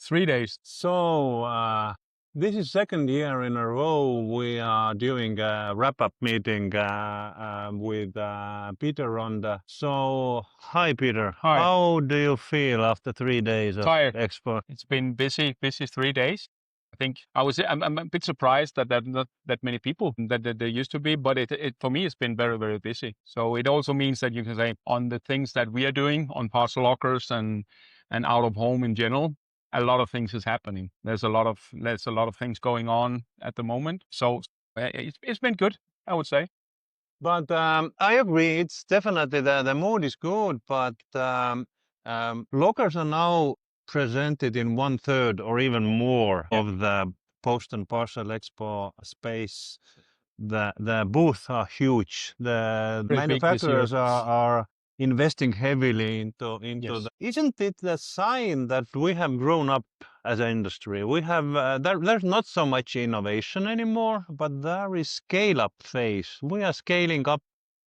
3 days. So this is second year in a row we are doing a wrap-up meeting with Peter Rønde. So, hi Peter. Hi. How do you feel after 3 days of Tired. Expo? It's been busy 3 days. I think I'm a bit surprised that there are not that many people that there used to be, but it for me it's been very, very busy. So it also means that you can say on the things that we are doing on parcel lockers and out of home in general, a lot of things is happening. There's a lot of things going on at the moment. So it's been good, I would say. But I agree, it's definitely the mood is good, but lockers are now presented in 1/3 or even more Yeah. of the Post and Parcel Expo space. The booths are huge. The Very big this year. manufacturers are investing heavily into Yes. Isn't it the sign that we have grown up as an industry? We have there's not so much innovation anymore, but there is scale up phase. We are scaling up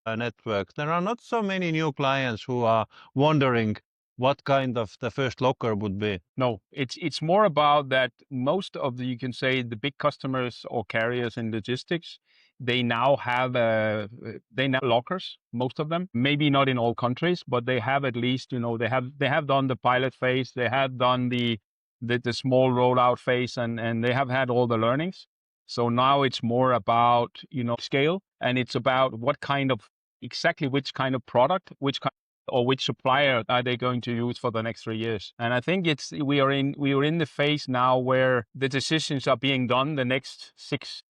a network. There are not so many new clients who are wondering what kind of the first locker would be. No, it's more about that most of the, you can say, the big customers or carriers in logistics, they now have lockers, most of them. Maybe not in all countries, but they have at least, they have done the pilot phase, they have done the small rollout phase, and they have had all the learnings. So now it's more about, scale, and it's about exactly which kind of product, or which supplier are they going to use for the next 3 years. And I think we are in the phase now where the decisions are being done the next 6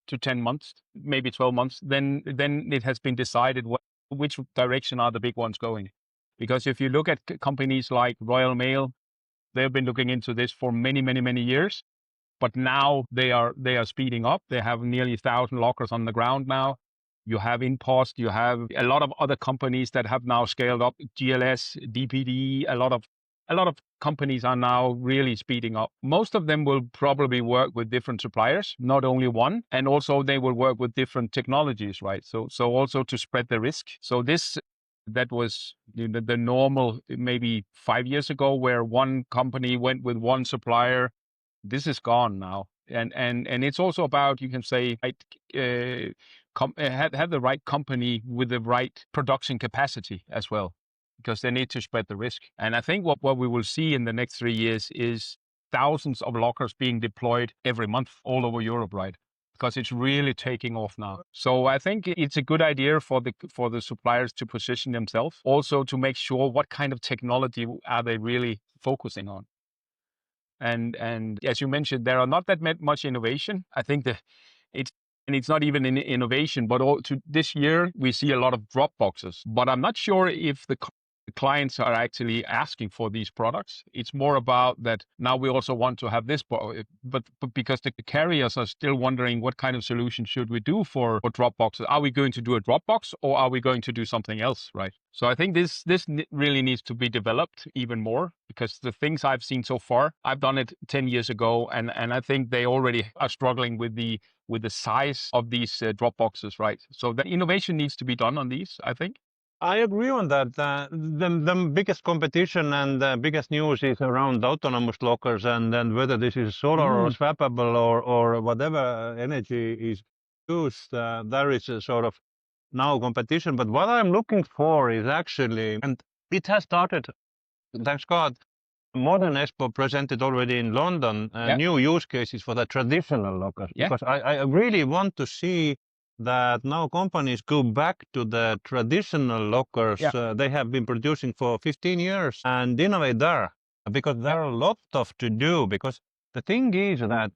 to 10 months, maybe 12 months. Then it has been decided which direction are the big ones going. Because if you look at companies like Royal Mail, they've been looking into this for many, many, many years. But now they are speeding up. They have nearly 1,000 lockers on the ground now. You have InPost, you have a lot of other companies that have now scaled up, GLS, DPD, a lot of companies are now really speeding up. Most of them will probably work with different suppliers, not only one, and also they will work with different technologies, right? So also to spread the risk. So that was the normal maybe 5 years ago, where one company went with one supplier. This is gone now. And it's also about, you can say, have the right company with the right production capacity as well, because they need to spread the risk. And I think what we will see in the next 3 years is thousands of lockers being deployed every month all over Europe, right? Because it's really taking off now. So I think it's a good idea for the suppliers to position themselves, also to make sure what kind of technology are they really focusing on. And as you mentioned, there are not that much innovation. I think it's not even an innovation, but this year we see a lot of drop boxes. But I'm not sure if the clients are actually asking for these products. It's more about that now we also want to have this, but because the carriers are still wondering what kind of solution should we do for drop boxes. Are we going to do a drop box, or are we going to do something else, right? So I think this really needs to be developed even more, because the things I've seen so far, I've done it 10 years ago, and I think they already are struggling with the size of these drop boxes, right? So the innovation needs to be done on these, I think. I agree on that. The biggest competition and the biggest news is around autonomous lockers, and then whether this is solar or swappable or whatever energy is used, there is a sort of now competition. But what I'm looking for is actually, and it has started, thanks God, Modern Expo presented already in London new use cases for the traditional lockers, because I really want to see that now companies go back to the traditional lockers they have been producing for 15 years and innovate there, because there are a lot of to do. Because the thing is that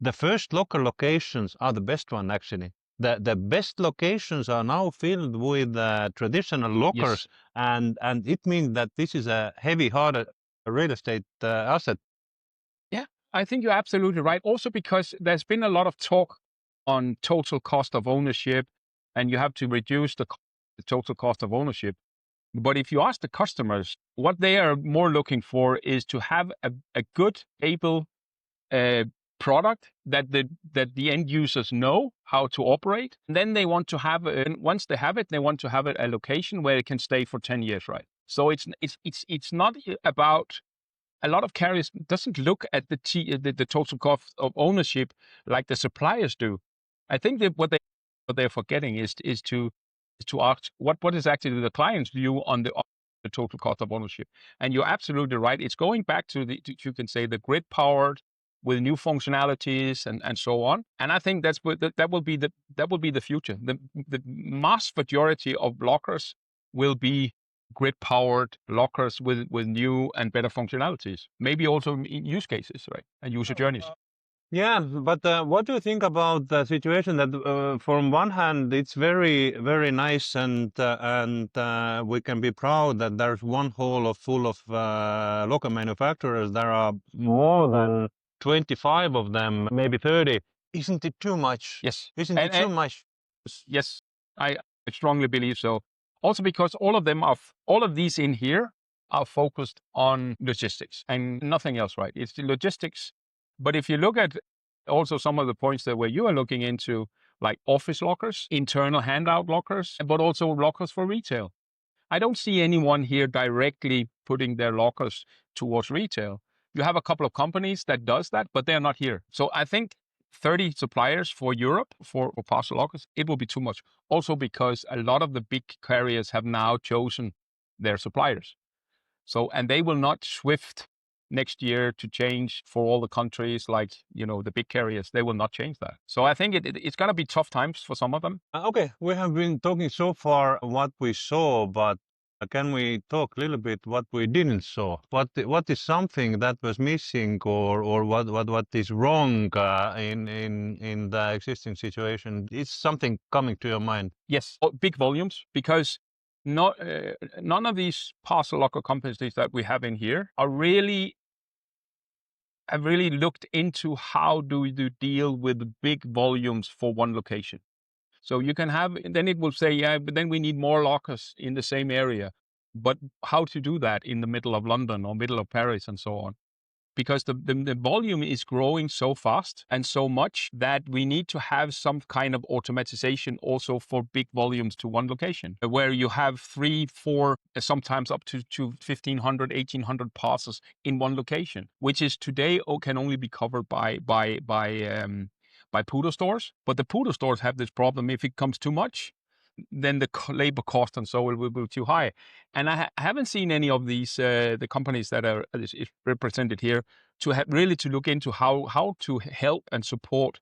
the first locker locations are the best one, actually. The best locations are now filled with traditional lockers, and it means that this is a heavy, hard real estate asset. Yeah, I think you're absolutely right. Also, because there's been a lot of talk on total cost of ownership, and you have to reduce the total cost of ownership. But if you ask the customers, what they are more looking for is to have a good, able product that the end users know how to operate. And then they want to have, and once they have it, they want to have a location where it can stay for 10 years, right? So it's not about a lot of carriers doesn't look at the total cost of ownership like the suppliers do. I think that what they're forgetting is to ask what is actually the client's view on the total cost of ownership. And you're absolutely right. It's going back to you can say the grid powered with new functionalities and so on. And I think that will be the future. The mass majority of lockers will be grid powered lockers with new and better functionalities. Maybe also in use cases, right? And user journeys. Yeah, but what do you think about the situation that, from one hand, it's very, very nice, and we can be proud that there's one hall full of local manufacturers. There are more than 25 of them, maybe 30. Isn't it too much? Yes. Isn't it too much? Yes, I strongly believe so. Also because all of these in here are focused on logistics and nothing else, right? It's the logistics. But if you look at also some of the points that where you are looking into, like office lockers, internal handout lockers, but also lockers for retail. I don't see anyone here directly putting their lockers towards retail. You have a couple of companies that does that, but they're not here. So I think 30 suppliers for Europe for parcel lockers, it will be too much. Also because a lot of the big carriers have now chosen their suppliers. So, and they will not swift next year to change for all the countries like, the big carriers. They will not change that. So I think it's going to be tough times for some of them. Okay, we have been talking so far what we saw, but can we talk a little bit what we didn't saw? What is something that was missing, or what is wrong in the existing situation? Is something coming to your mind? Yes, big volumes, because none of these parcel locker companies that we have in here have really looked into how do you deal with big volumes for one location. So you can have, then it will say, yeah, but then we need more lockers in the same area. But how to do that in the middle of London or middle of Paris and so on? Because the volume is growing so fast and so much that we need to have some kind of automatization also for big volumes to one location, where you have 3, 4, sometimes up to 1,500, 1,800 parcels in one location, which is today can only be covered by PUDO stores. But the PUDO stores have this problem. If it comes too much, then the labor cost and so will be too high. And I haven't seen any of these the companies that are represented here to really to look into how to help and support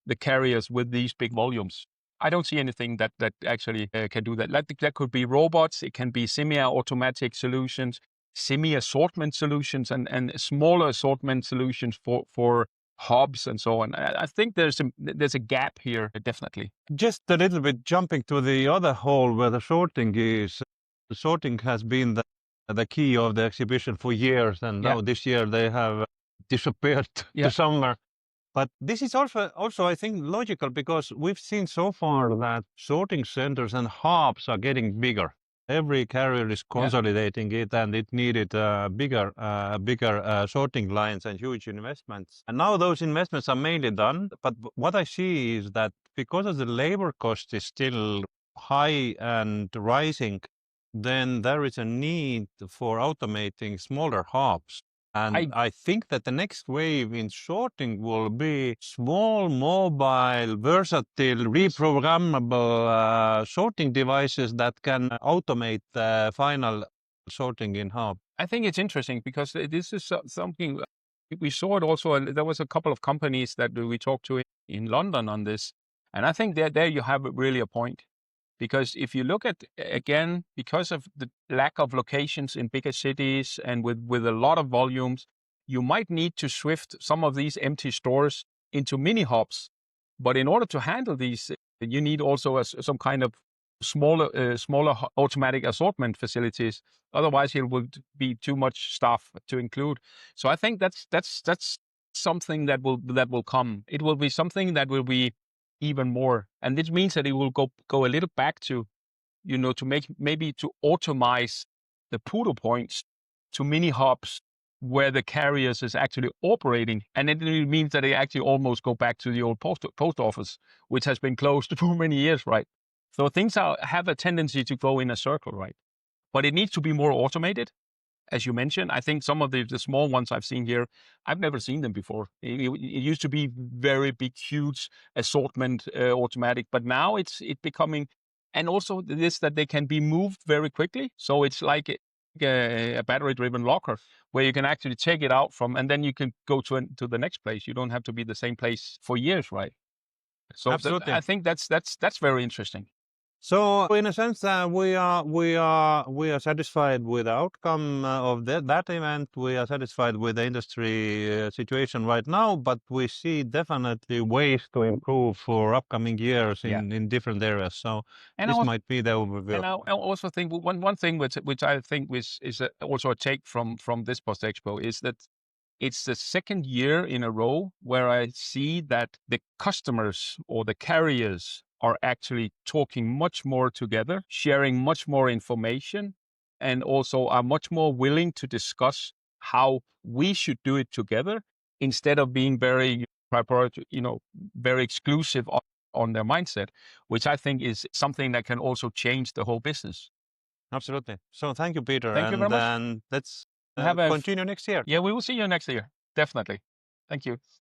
the carriers with these big volumes. I don't see anything that actually can do that. That could be robots, it can be semi-automatic solutions, semi-assortment solutions, and smaller assortment solutions for hubs and so on. I think there's a gap here, definitely. Just a little bit jumping to the other hole where the sorting is. The sorting has been the key of the exhibition for years, and now this year they have disappeared to somewhere. But this is also, I think, logical, because we've seen so far that sorting centers and hubs are getting bigger. Every carrier is consolidating it, and it needed bigger sorting lines and huge investments. And now those investments are mainly done. But what I see is that because of the labor cost is still high and rising, then there is a need for automating smaller hubs. And I think that the next wave in sorting will be small, mobile, versatile, reprogrammable sorting devices that can automate the final sorting in hub. I think it's interesting because this is something we saw it also. And there was a couple of companies that we talked to in London on this. And I think there you have really a point. Because if you look at, again, because of the lack of locations in bigger cities and with a lot of volumes, you might need to shift some of these empty stores into mini hubs. But in order to handle these, you need also some kind of smaller automatic assortment facilities. Otherwise, it would be too much staff to include. So I think that's something that will come. It will be something that will be even more. And this means that it will go a little back to, to maybe to automize the PUDO points to mini hubs where the carriers is actually operating. And it means that they actually almost go back to the old post office, which has been closed for many years, right? So things have a tendency to go in a circle, right? But it needs to be more automated. as you mentioned. I think some of the small ones I've seen here, I've never seen them before. It used to be very big, huge assortment, automatic, but now it's becoming, and also this that they can be moved very quickly. So it's like a battery-driven locker where you can actually take it out from, and then you can go to the next place. You don't have to be the same place for years, right? So Absolutely. I think that's very interesting. So in a sense, we are satisfied with the outcome of that event. We are satisfied with the industry situation right now, but we see definitely ways to improve for upcoming years Yeah. in different areas. So And this also, might be the overview. and I also think one thing which I think is also a take from this post expo is that it's the second year in a row where I see that the customers or the carriers are actually talking much more together, sharing much more information, and also are much more willing to discuss how we should do it together instead of being very very exclusive on their mindset, which I think is something that can also change the whole business. Absolutely. So thank you, Peter, Thank you very and much. then let's Have continue next year. yeah, we will see you next year. Definitely. Thank you.